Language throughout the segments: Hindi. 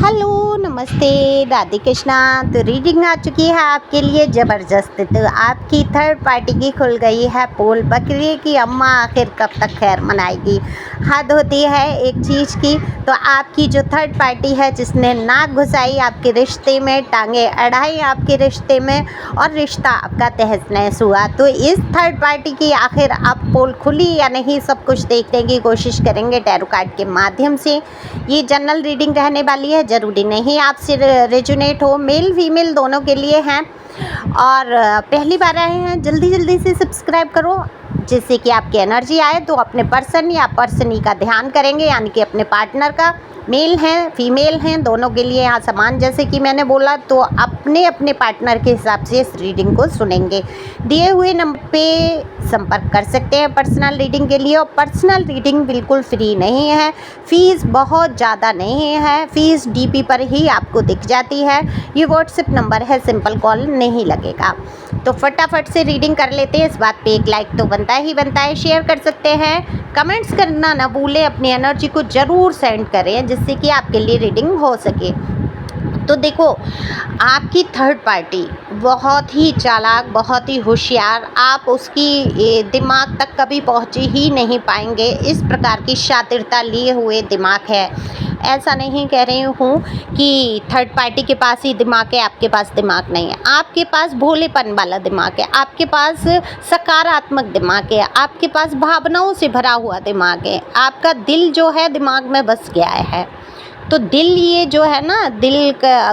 हेलो, नमस्ते, राधे कृष्णा। तो रीडिंग आ चुकी है आपके लिए ज़बरदस्त। तो आपकी थर्ड पार्टी की खुल गई है पोल। बकरी की अम्मा आखिर कब तक खैर मनाएगी। हद होती है एक चीज़ की। तो आपकी जो थर्ड पार्टी है जिसने नाक घुसाई आपके रिश्ते में, टांगे अड़ाई आपके रिश्ते में और रिश्ता आपका तहस नहस हुआ, तो इस थर्ड पार्टी की आखिर अब पोल खुली या नहीं, सब कुछ देखने की कोशिश करेंगे टैरो कार्ड के माध्यम से। ये जनरल रीडिंग रहने वाली है, ज़रूरी नहीं आपसे रेजोनेट हो, मेल फीमेल दोनों के लिए हैं। और पहली बार आए हैं जल्दी जल्दी से सब्सक्राइब करो, जिससे कि आपकी एनर्जी आए तो अपने पर्सन या पर्सनी का ध्यान करेंगे, यानी कि अपने पार्टनर का। मेल हैं फीमेल हैं दोनों के लिए यहाँ समान, जैसे कि मैंने बोला, तो अपने अपने पार्टनर के हिसाब से इस रीडिंग को सुनेंगे। दिए हुए नंबर पे संपर्क कर सकते हैं पर्सनल रीडिंग के लिए। और पर्सनल रीडिंग बिल्कुल फ्री नहीं है, फ़ीस बहुत ज़्यादा नहीं है, फ़ीस डीपी पर ही आपको दिख जाती है। ये व्हाट्सएप नंबर है, सिंपल कॉल नहीं लगेगा। तो फटाफट से रीडिंग कर लेते हैं। इस बात पे एक लाइक तो बनता ही बनता है, शेयर कर सकते हैं, कमेंट्स करना ना भूलें, अपनी एनर्जी को ज़रूर सेंड करें जिससे कि आपके लिए रीडिंग हो सके। तो देखो, आपकी थर्ड पार्टी बहुत ही चालाक, बहुत ही होशियार, आप उसकी दिमाग तक कभी पहुँच ही नहीं पाएंगे। इस प्रकार की शातिरता लिए हुए दिमाग है। ऐसा नहीं कह रही हूँ कि थर्ड पार्टी के पास ही दिमाग है, आपके पास दिमाग नहीं है। आपके पास भोलेपन वाला दिमाग है, आपके पास सकारात्मक दिमाग है, आपके पास भावनाओं से भरा हुआ दिमाग है। आपका दिल जो है दिमाग में बस गया है। तो दिल, ये जो है ना,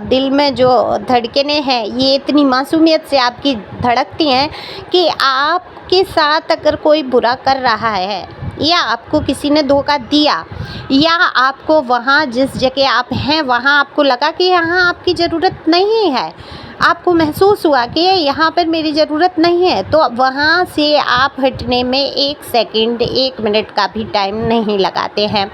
दिल में जो धड़कनें हैं, ये इतनी मासूमियत से आपकी धड़कती हैं कि आपके साथ अगर कोई बुरा कर रहा है या आपको किसी ने धोखा दिया, या आपको वहाँ जिस जगह आप हैं वहाँ आपको लगा कि यहाँ आपकी ज़रूरत नहीं है, आपको महसूस हुआ कि यहाँ पर मेरी ज़रूरत नहीं है, तो वहाँ से आप हटने में 1 सेकंड 1 मिनट का भी टाइम नहीं लगाते हैं,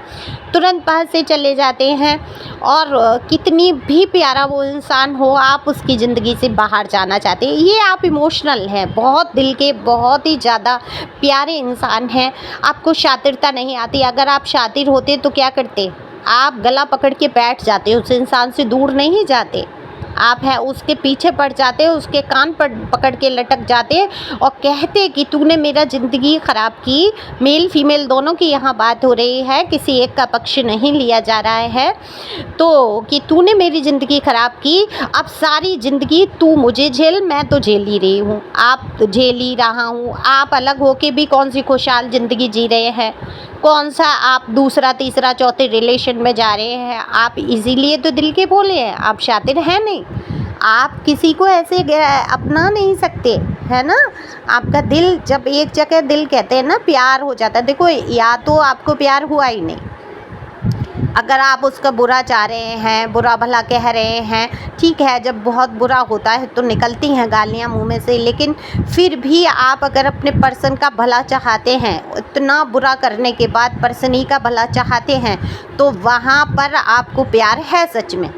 तुरंत वहाँ से चले जाते हैं। और कितनी भी प्यारा वो इंसान हो, आप उसकी ज़िंदगी से बाहर जाना चाहते हैं। ये आप इमोशनल हैं, बहुत दिल के, बहुत ही ज़्यादा प्यारे इंसान हैं। आपको शातिरता नहीं आती। अगर आप शातिर होते तो क्या करते, आप गला पकड़ के बैठ जाते, उस इंसान से दूर नहीं जाते। आप है उसके पीछे पड़ जाते, उसके कान पर पकड़ के लटक जाते और कहते कि तूने मेरा ज़िंदगी ख़राब की। मेल फीमेल दोनों की यहाँ बात हो रही है, किसी एक का पक्ष नहीं लिया जा रहा है। तो कि तूने मेरी ज़िंदगी ख़राब की, अब सारी ज़िंदगी तू मुझे झेल, मैं तो झेल ही रही हूँ, आप तो झेल ही रहा हूँ। आप अलग होके भी कौन सी खुशहाल ज़िंदगी जी रहे हैं, कौन सा आप दूसरा तीसरा चौथे रिलेशन में जा रहे हैं। आप इसीलिए तो दिल के भोले हैं, आप शातिर हैं नहीं, आप किसी को ऐसे अपना नहीं सकते, है ना। आपका दिल, जब एक जगह दिल कहते हैं ना प्यार हो जाता है। देखो, या तो आपको प्यार हुआ ही नहीं, अगर आप उसका बुरा चाह रहे हैं, बुरा भला कह रहे हैं, ठीक है, जब बहुत बुरा होता है तो निकलती हैं गालियाँ मुंह में से, लेकिन फिर भी आप अगर अपने पर्सन का भला चाहते हैं, इतना बुरा करने के बाद पर्सन ही का भला चाहते हैं, तो वहाँ पर आपको प्यार है सच में।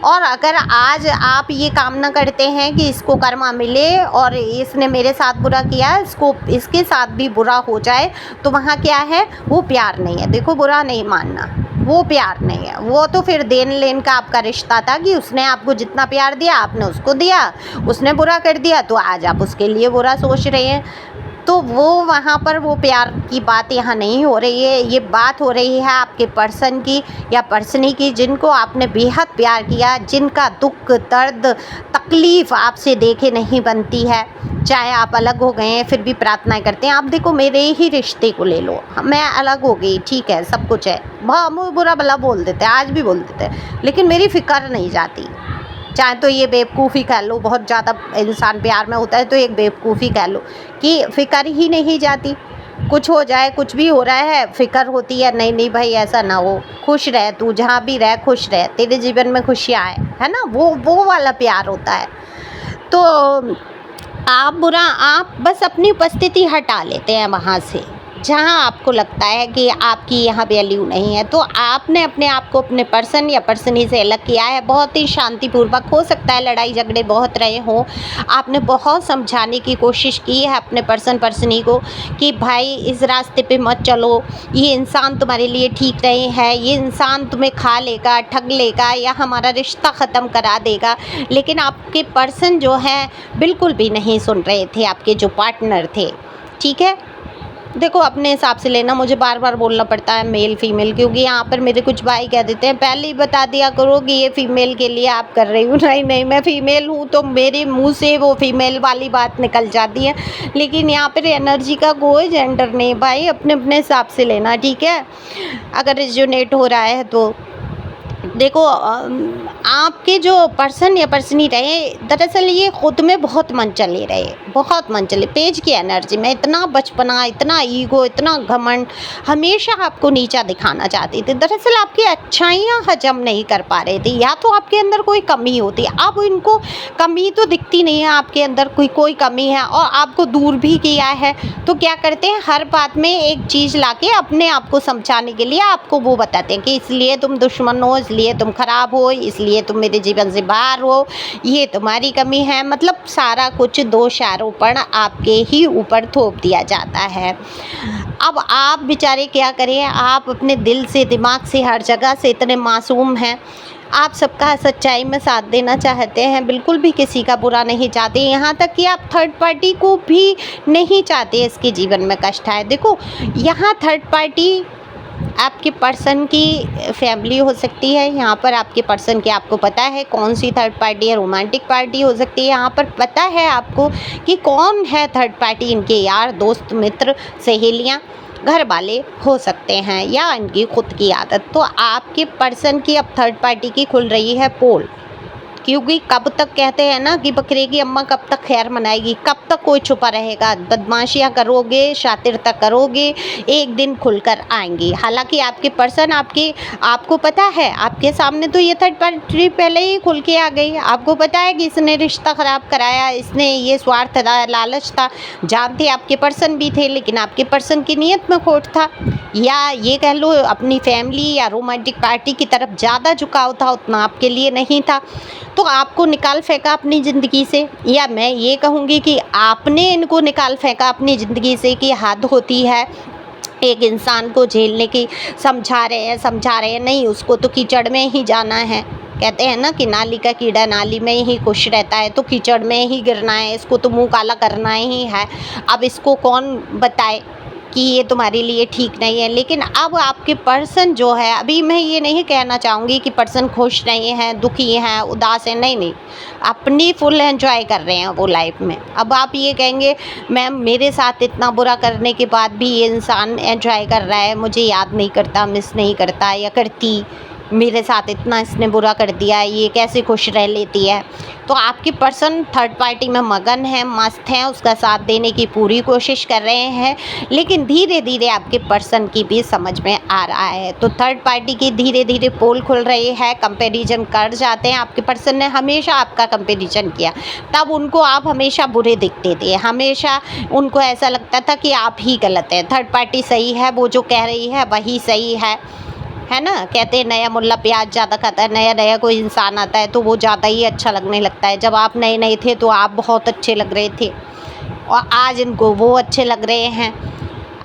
और अगर आज आप ये कामना करते हैं कि इसको कर्मा मिले और इसने मेरे साथ बुरा किया, इसके साथ भी बुरा हो जाए, तो वहाँ क्या है, वो प्यार नहीं है। देखो, बुरा नहीं मानना, वो प्यार नहीं है। वो तो फिर देन लेन का आपका रिश्ता था कि उसने आपको जितना प्यार दिया आपने उसको दिया, उसने बुरा कर दिया तो आज आप उसके लिए बुरा सोच रहे हैं। तो वो वहाँ पर वो प्यार की बात यहाँ नहीं हो रही है। ये बात हो रही है आपके पर्सन की या पर्सनी की, जिनको आपने बेहद प्यार किया, जिनका दुख दर्द तकलीफ़ आपसे देखे नहीं बनती है। चाहे आप अलग हो गए हैं फिर भी प्रार्थनाएं करते हैं। आप देखो, मेरे ही रिश्ते को ले लो, मैं अलग हो गई, ठीक है, सब कुछ है, बुरा भला बोल देते हैं, आज भी बोल देते हैं, लेकिन मेरी फ़िक्र नहीं जाती। चाहे तो ये बेवकूफ़ी कह लो, बहुत ज़्यादा इंसान प्यार में होता है तो एक बेवकूफ़ी कह लो कि फ़िक्र ही नहीं जाती। कुछ हो जाए, कुछ भी हो रहा है, फ़िक्र होती है, नहीं नहीं भाई ऐसा ना हो, खुश रह, तू जहाँ भी रह खुश रह, तेरे जीवन में खुशियाँ आए, है ना, वो वाला प्यार होता है। तो आप बस अपनी उपस्थिति हटा लेते हैं वहाँ से, जहाँ आपको लगता है कि आपकी यहाँ वैल्यू नहीं है, तो आपने अपने आप को अपने पर्सन या पर्सनी से अलग किया है। बहुत ही शांतिपूर्वक, हो सकता है लड़ाई झगड़े बहुत रहे हों, आपने बहुत समझाने की कोशिश की है अपने पर्सन पर्सनी को कि भाई इस रास्ते पे मत चलो, ये इंसान तुम्हारे लिए ठीक नहीं है, ये इंसान तुम्हें खा लेगा, ठग लेगा या हमारा रिश्ता ख़त्म करा देगा। लेकिन आपके पर्सन जो हैं बिल्कुल भी नहीं सुन रहे थे, आपके जो पार्टनर थे। ठीक है, देखो अपने हिसाब से लेना, मुझे बार बार बोलना पड़ता है मेल फीमेल, क्योंकि यहाँ पर मेरे कुछ भाई कह देते हैं पहले ही बता दिया करो कि ये फीमेल के लिए आप कर रही हूँ। नहीं नहीं, मैं फ़ीमेल हूँ तो मेरे मुंह से वो फीमेल वाली बात निकल जाती है। लेकिन यहाँ पर एनर्जी का कोई जेंडर नहीं भाई, अपने अपने हिसाब से लेना। ठीक है, अगर रेजोनेट हो रहा है तो देखो आपके जो पर्सन या पर्सनी रहे, दरअसल ये खुद में बहुत मन चले रहे, बहुत मन चले। पेज की एनर्जी में इतना बचपना, इतना ईगो, इतना घमंड, हमेशा आपको नीचा दिखाना चाहती थी। दरअसल आपकी अच्छाइयाँ हजम नहीं कर पा रहे थे, या तो आपके अंदर कोई कमी होती। अब इनको कमी तो दिखती नहीं है आपके अंदर, कोई कमी है, और आपको दूर भी किया है। तो क्या करते हैं, हर बात में एक चीज़ लाके अपने आप को समझाने के लिए आपको वो बताते हैं कि इसलिए तुम दुश्मन हो, इसलिए तुम खराब हो, इसलिए तुम मेरे जीवन से बाहर हो, ये तुम्हारी कमी है। मतलब सारा कुछ दोष आरोपण आपके ही ऊपर थोप दिया जाता है। अब आप बेचारे क्या करें, आप अपने दिल से, दिमाग से, हर जगह से इतने मासूम हैं। आप सबका सच्चाई में साथ देना चाहते हैं, बिल्कुल भी किसी का बुरा नहीं चाहते, यहाँ तक कि आप थर्ड पार्टी को भी नहीं चाहते इसके जीवन में कष्ट आए। देखो यहाँ थर्ड पार्टी आपके पर्सन की फैमिली हो सकती है, यहाँ पर आपके पर्सन की आपको पता है कौन सी थर्ड पार्टी है, रोमांटिक पार्टी हो सकती है, यहाँ पर पता है आपको कि कौन है थर्ड पार्टी, इनके यार दोस्त मित्र सहेलियाँ, घर वाले हो सकते हैं, या इनकी खुद की आदत। तो आपके पर्सन की अब थर्ड पार्टी की खुल रही है पोल, क्योंकि कब तक कहते हैं ना कि बकरे की अम्मा कब तक खैर मनाएगी, कब तक कोई छुपा रहेगा। बदमाशियाँ करोगे, शातिरता करोगे, एक दिन खुलकर आएंगी। हालांकि आपके पर्सन आपको पता है, आपके सामने तो ये थर्ड पार्टी पहले ही खुल के आ गई। आपको पता है कि इसने रिश्ता ख़राब कराया, इसने ये स्वार्थ था, लालच था, जानते आपके पर्सन भी थे, लेकिन आपके पर्सन की नीयत में खोट था, या ये कह लो अपनी फैमिली या रोमांटिक पार्टी की तरफ ज़्यादा झुकाव था, उतना आपके लिए नहीं था। तो आपको निकाल फेंका अपनी ज़िंदगी से, या मैं ये कहूँगी कि आपने इनको निकाल फेंका अपनी ज़िंदगी से, कि हद होती है एक इंसान को झेलने की। समझा रहे हैं, नहीं उसको तो कीचड़ में ही जाना है। कहते हैं ना कि नाली का कीड़ा नाली में ही खुश रहता है, तो कीचड़ में ही गिरना है, इसको तो मुँह काला करना ही है। अब इसको कौन बताए कि ये तुम्हारे लिए ठीक नहीं है। लेकिन अब आपके पर्सन जो है, अभी मैं ये नहीं कहना चाहूँगी कि पर्सन खुश नहीं है, दुखी हैं, उदास है, नहीं, अपनी फुल एंजॉय कर रहे हैं वो लाइफ में। अब आप ये कहेंगे मैम मेरे साथ इतना बुरा करने के बाद भी ये इंसान एंजॉय कर रहा है, मुझे याद नहीं करता, मिस नहीं करता, या करती, मेरे साथ इतना इसने बुरा कर दिया है, ये कैसे खुश रह लेती है। तो आपके पर्सन थर्ड पार्टी में मगन है, मस्त हैं, उसका साथ देने की पूरी कोशिश कर रहे हैं, लेकिन धीरे धीरे आपके पर्सन की भी समझ में आ रहा है। तो थर्ड पार्टी की धीरे धीरे पोल खुल रही है, कंपैरिजन कर जाते हैं। आपके पर्सन ने हमेशा आपका कंपैरिजन किया, तब उनको आप हमेशा बुरे दिखते थे, हमेशा उनको ऐसा लगता था कि आप ही गलत हैं, थर्ड पार्टी सही है, वो जो कह रही है वही सही है ना। कहते हैं नया मुल्ला प्याज ज़्यादा खाता है, नया कोई इंसान आता है तो वो ज़्यादा ही अच्छा लगने लगता है। जब आप नए थे तो आप बहुत अच्छे लग रहे थे, और आज इनको वो अच्छे लग रहे हैं।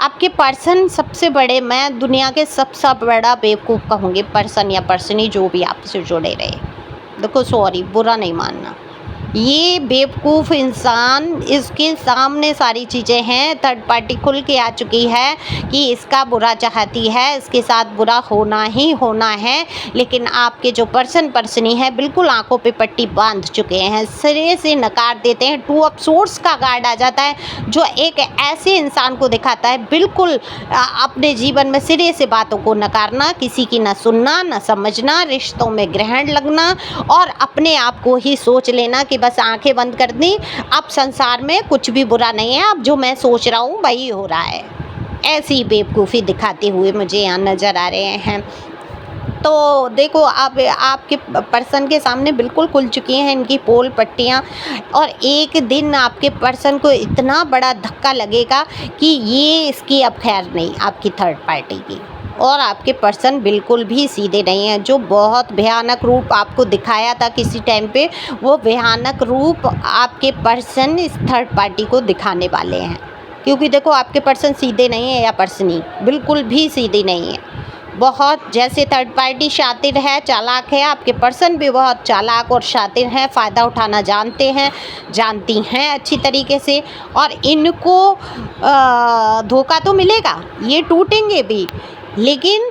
आपके पर्सन सबसे बड़े, मैं दुनिया के सबसे बड़ा बेवकूफ़ कहूँगी, पर्सन या पर्सनी जो भी आपसे जुड़े रहे। देखो सॉरी, बुरा नहीं मानना, ये बेवकूफ़ इंसान, इसके सामने सारी चीज़ें हैं, थर्ड पार्टी खुल के आ चुकी है कि इसका बुरा चाहती है, इसके साथ बुरा होना ही होना है। लेकिन आपके जो पर्सनी है बिल्कुल आंखों पे पट्टी बांध चुके हैं, सिरे से नकार देते हैं। टू ऑफ सोर्स का कार्ड आ जाता है, जो एक ऐसे इंसान को दिखाता है बिल्कुल अपने जीवन में सिरे से बातों को नकारना, किसी की ना सुनना ना समझना, रिश्तों में ग्रहण लगना, और अपने आप को ही सोच लेना कि बस आंखें बंद कर दी, अब संसार में कुछ भी बुरा नहीं है, अब जो मैं सोच रहा हूँ वही हो रहा है। ऐसी बेवकूफ़ी दिखाते हुए मुझे यहाँ नज़र आ रहे हैं। तो देखो आप आपके पर्सन के सामने बिल्कुल खुल चुकी हैं इनकी पोल पट्टियाँ, और एक दिन आपके पर्सन को इतना बड़ा धक्का लगेगा कि ये इसकी अब खैर नहीं आपकी थर्ड पार्टी की। और आपके पर्सन बिल्कुल भी सीधे नहीं हैं। जो बहुत भयानक रूप आपको दिखाया था किसी टाइम पे, वो भयानक रूप आपके पर्सन इस थर्ड पार्टी को दिखाने वाले हैं। क्योंकि देखो आपके पर्सन सीधे नहीं है, या पर्सनी बिल्कुल भी सीधी नहीं है। बहुत, जैसे थर्ड पार्टी शातिर है, चालाक है, आपके पर्सन भी बहुत चालाक और शातिर हैं, फ़ायदा उठाना जानते हैं, जानती हैं अच्छी तरीके से। और इनको धोखा तो मिलेगा, ये टूटेंगे भी, लेकिन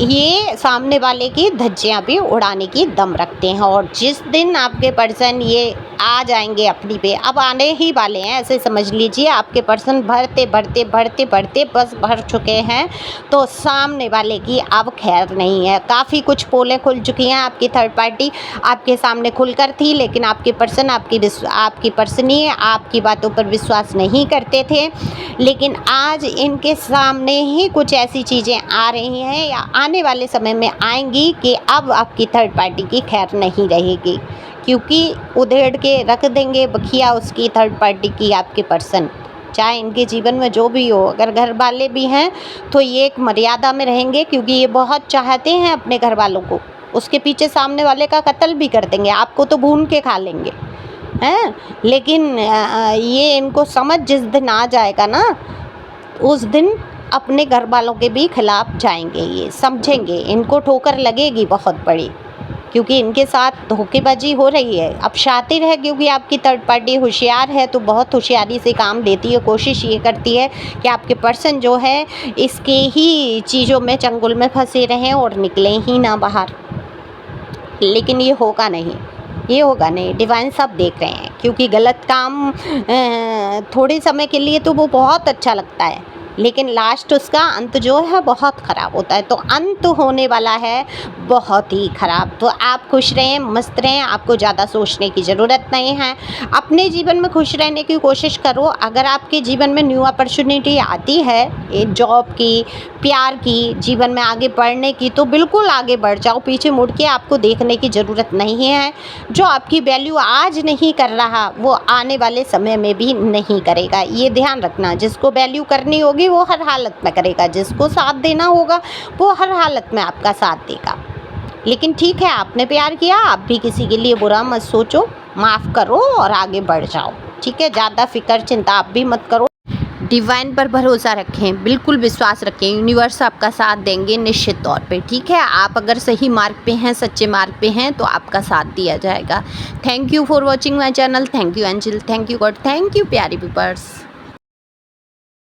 ये सामने वाले की धज्जियाँ भी उड़ाने की दम रखते हैं। और जिस दिन आपके पर्सन ये आ जाएंगे अपनी पे, अब आने ही वाले हैं, ऐसे समझ लीजिए आपके पर्सन भरते भरते भरते भरते बस भर चुके हैं, तो सामने वाले की अब खैर नहीं है। काफ़ी कुछ पोलें खुल चुकी हैं। आपकी थर्ड पार्टी आपके सामने खुलकर थी, लेकिन आपके पर्सन आपकी पर्सनी आपकी बातों पर विश्वास नहीं करते थे। लेकिन आज इनके सामने ही कुछ ऐसी चीज़ें आ रही हैं, या आने वाले समय में आएंगी, कि अब आपकी थर्ड पार्टी की खैर नहीं रहेगी, क्योंकि उधेड़ के रख देंगे बखिया उसकी थर्ड पार्टी की आपके पर्सन। चाहे इनके जीवन में जो भी हो, अगर घर वाले भी हैं तो ये एक मर्यादा में रहेंगे, क्योंकि ये बहुत चाहते हैं अपने घर वालों को। उसके पीछे सामने वाले का कत्ल भी कर देंगे, आपको तो भून के खा लेंगे हैं। लेकिन ये इनको समझ जिस दिन आ जाएगा ना, उस दिन अपने घर वालों के भी खिलाफ जाएंगे। ये समझेंगे, इनको ठोकर लगेगी बहुत बड़ी, क्योंकि इनके साथ धोखेबाजी हो रही है। अब शातिर है, क्योंकि आपकी थर्ड पार्टी होशियार है, तो बहुत होशियारी से काम लेती है। कोशिश ये करती है कि आपके पर्सन जो है इसके ही चीज़ों में, चंगुल में फंसे रहें और निकलें ही ना बाहर। लेकिन ये होगा नहीं, ये होगा नहीं। डिवाइन सब देख रहे हैं, क्योंकि गलत काम थोड़े समय के लिए तो वो बहुत अच्छा लगता है, लेकिन लास्ट उसका अंत जो है बहुत ख़राब होता है। तो अंत होने वाला है बहुत ही ख़राब। तो आप खुश रहें, मस्त रहें, आपको ज़्यादा सोचने की ज़रूरत नहीं है। अपने जीवन में खुश रहने की कोशिश करो। अगर आपके जीवन में न्यू अपॉर्चुनिटी आती है, जॉब की, प्यार की, जीवन में आगे बढ़ने की, तो बिल्कुल आगे बढ़ जाओ। पीछे मुड़ के आपको देखने की ज़रूरत नहीं है। जो आपकी वैल्यू आज नहीं कर रहा, वो आने वाले समय में भी नहीं करेगा। ये ध्यान रखना। जिसको वैल्यू करनी होगी वो हर हालत में करेगा, जिसको साथ देना होगा वो हर हालत में आपका साथ देगा। लेकिन ठीक है, आपने प्यार किया, आप भी किसी के लिए बुरा मत सोचो, माफ़ करो और आगे बढ़ जाओ। ठीक है, ज़्यादा फिक्र चिंता आप भी मत करो। डिवाइन पर भरोसा रखें, बिल्कुल विश्वास रखें, यूनिवर्स आपका साथ देंगे निश्चित तौर पे। ठीक है, आप अगर सही मार्ग पे हैं, सच्चे मार्ग पे हैं, तो आपका साथ दिया जाएगा। Thank you for watching my channel. Thank you angel, thank you God, thank you प्यारी पीपर्स।